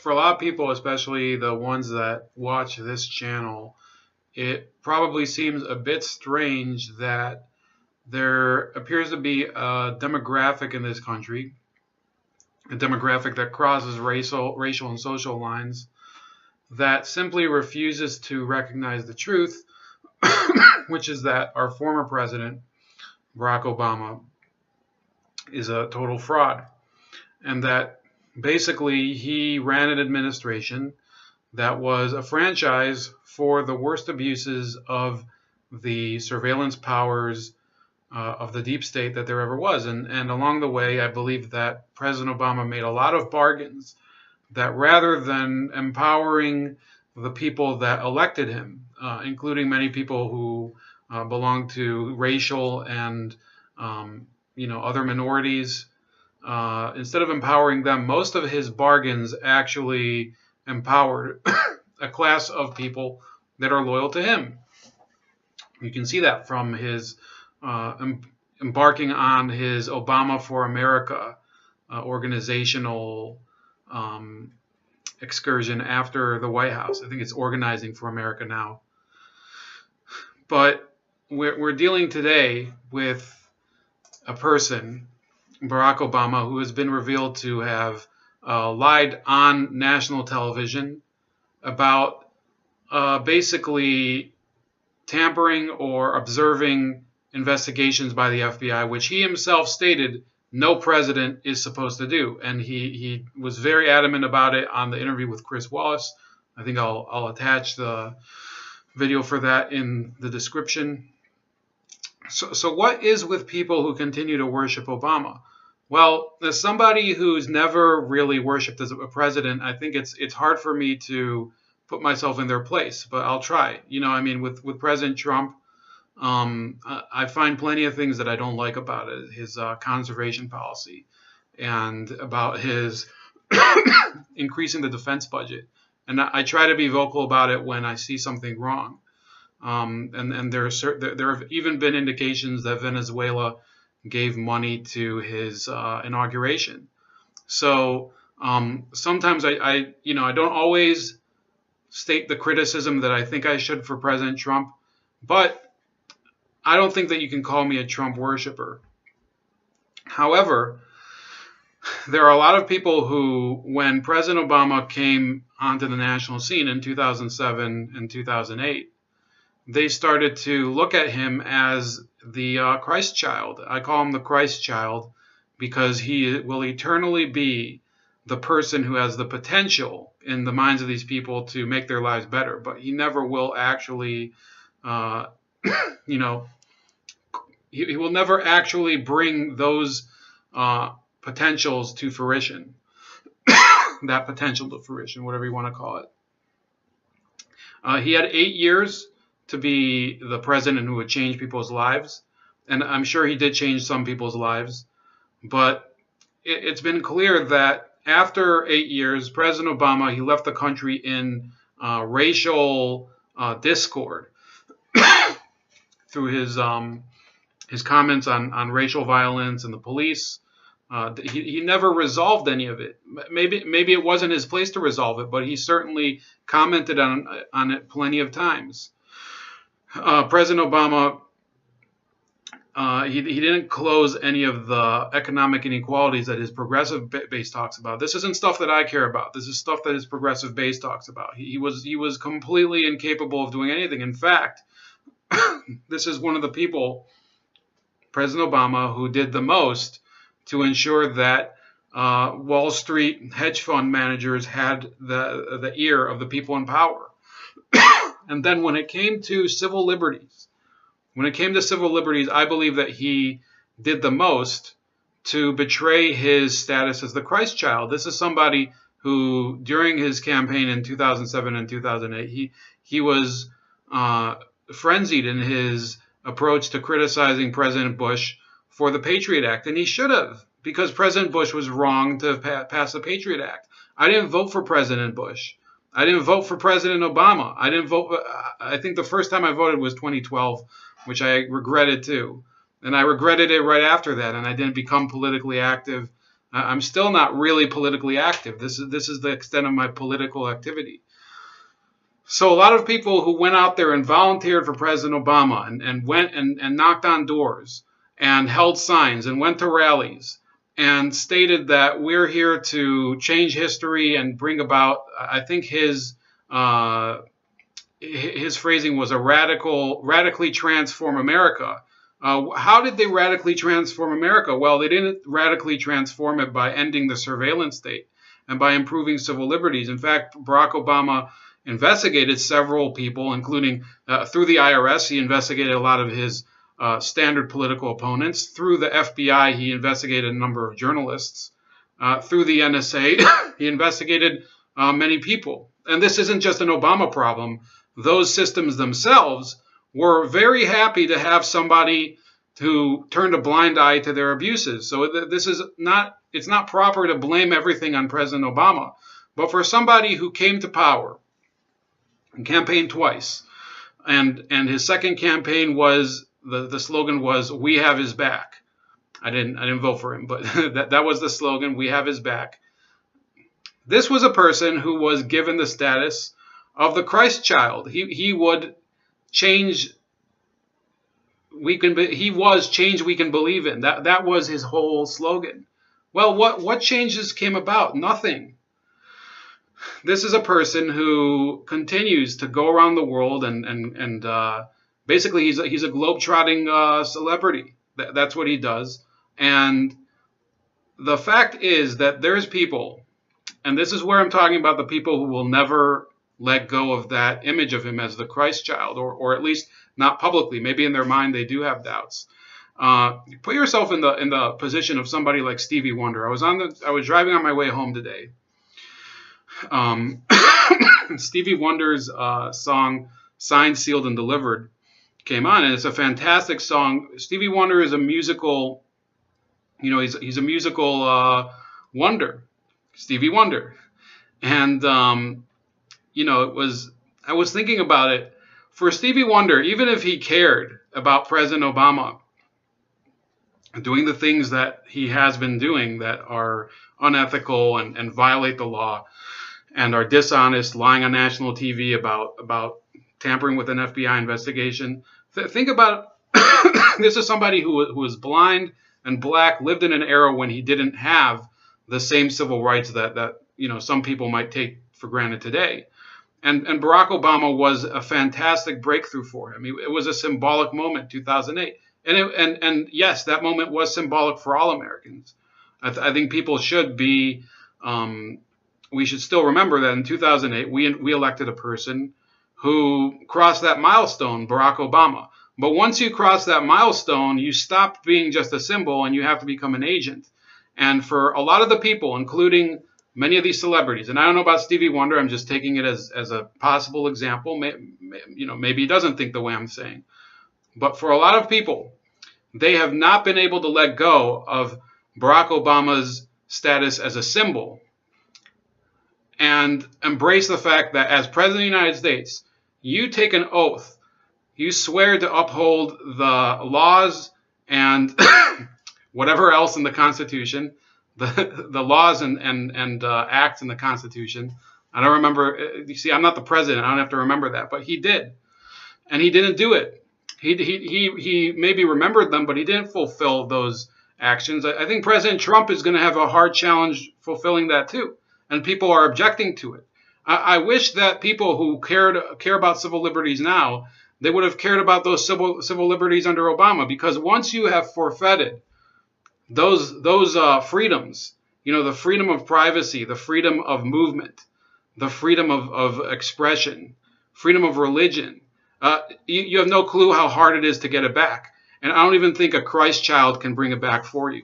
for a lot of people, especially the ones that watch this channel, it probably seems a bit strange that there appears to be a demographic in this country, a demographic that crosses racial and social lines, that simply refuses to recognize the truth, which is that our former president, Barack Obama, is a total fraud, and that basically he ran an administration that was a franchise for the worst abuses of the surveillance powers of the deep state that there ever was. And along the way, I believe that President Obama made a lot of bargains that rather than empowering the people that elected him, including many people who belong to racial and other minorities, instead of empowering them, most of his bargains actually empowered a class of people that are loyal to him. You can see that from his embarking on his Obama for America organizational excursion after the White House. I think it's Organizing for America now. But we're dealing today with a person, Barack Obama, who has been revealed to have lied on national television about basically tampering or observing investigations by the FBI, which he himself stated no president is supposed to do. And he was very adamant about it on the interview with Chris Wallace. I think I'll attach the video for that in the description. So what is with people who continue to worship Obama? Well, as somebody who's never really worshipped as a president, I think it's hard for me to put myself in their place, but I'll try. With President Trump, I find plenty of things that I don't like about it. His conservation policy and about his increasing the defense budget. And I try to be vocal about it when I see something wrong. And there have even been indications that Venezuela gave money to his inauguration. So sometimes I don't always state the criticism that I think I should for President Trump, but I don't think that you can call me a Trump worshiper. However, there are a lot of people who, when President Obama came onto the national scene in 2007 and 2008, they started to look at him as the Christ child. I call him the Christ child because he will eternally be the person who has the potential in the minds of these people to make their lives better, but he never will actually, he will never actually bring those potentials to fruition, that potential to fruition, whatever you want to call it. He had 8 years to be the president who would change people's lives, and I'm sure he did change some people's lives, but it's been clear that after 8 years, President Obama, he left the country in racial discord through his comments on racial violence and the police. He never resolved any of it. Maybe it wasn't his place to resolve it, but he certainly commented on it plenty of times. President Obama, he didn't close any of the economic inequalities that his progressive base talks about. This isn't stuff that I care about. This is stuff that his progressive base talks about. He was completely incapable of doing anything. In fact, this is one of the people, President Obama, who did the most to ensure that Wall Street hedge fund managers had the ear of the people in power. And then when it came to civil liberties, I believe that he did the most to betray his status as the Christ child. This is somebody who, during his campaign in 2007 and 2008, he was frenzied in his approach to criticizing President Bush for the Patriot Act. And he should have, because President Bush was wrong to pass the Patriot Act. I didn't vote for President Bush. I didn't vote for President Obama. I think the first time I voted was 2012, which I regretted too. And I regretted it right after that, and I didn't become politically active I'm still not really politically active. This is the extent of my political activity. So a lot of people who went out there and volunteered for President Obama and went and knocked on doors and held signs and went to rallies and stated that we're here to change history and bring about, I think his phrasing was radically transform America. How did they radically transform America? Well, they didn't radically transform it by ending the surveillance state and by improving civil liberties. In fact, Barack Obama investigated several people, including through the IRS. He investigated a lot of his standard political opponents. Through the FBI, he investigated a number of journalists. Through the NSA, he investigated many people. And this isn't just an Obama problem. Those systems themselves were very happy to have somebody who turned a blind eye to their abuses. So this is not, it's not proper to blame everything on President Obama. But for somebody who came to power and campaigned twice, and his second campaign was, the slogan was, "We have his back." I didn't vote for him, but that was the slogan, "We have his back." This was a person who was given the status of the Christ child. He would change he was change we can believe in. That was his whole slogan. Well, what changes came about? Nothing. This is a person who continues to go around the world and basically he's a globetrotting celebrity. That's what he does. And the fact is that there's people, and this is where I'm talking about the people who will never let go of that image of him as the Christ child, or at least not publicly. Maybe in their mind they do have doubts. Put yourself in the position of somebody like Stevie Wonder. I was driving on my way home today. Stevie Wonder's song "Signed, Sealed, and Delivered" came on, and it's a fantastic song. Stevie Wonder is a musical, he's a musical wonder, Stevie Wonder, and I was thinking about it. For Stevie Wonder, even if he cared about President Obama doing the things that he has been doing that are unethical and violate the law and are dishonest, lying on national TV about tampering with an FBI investigation, think about this is somebody who was blind and black, lived in an era when he didn't have the same civil rights that some people might take for granted today. And Barack Obama was a fantastic breakthrough for him. It was a symbolic moment, 2008. And yes, that moment was symbolic for all Americans. I think people should be, we should still remember that in 2008, we elected a person who crossed that milestone, Barack Obama. But once you cross that milestone, you stop being just a symbol and you have to become an agent. And for a lot of the people, including many of these celebrities, and I don't know about Stevie Wonder, I'm just taking it as a possible example. Maybe he doesn't think the way I'm saying. But for a lot of people, they have not been able to let go of Barack Obama's status as a symbol and embrace the fact that as President of the United States, you take an oath. You swear to uphold the laws and whatever else in the Constitution, the laws and acts in the Constitution. I don't remember. You see, I'm not the president. I don't have to remember that. But he did. And he didn't do it. He maybe remembered them, but he didn't fulfill those actions. I think President Trump is going to have a hard challenge fulfilling that too. And people are objecting to it. I wish that people who care about civil liberties now, they would have cared about those civil liberties under Obama, because once you have forfeited those freedoms, the freedom of privacy, the freedom of movement, the freedom of expression, freedom of religion, you have no clue how hard it is to get it back. And I don't even think a Christ child can bring it back for you.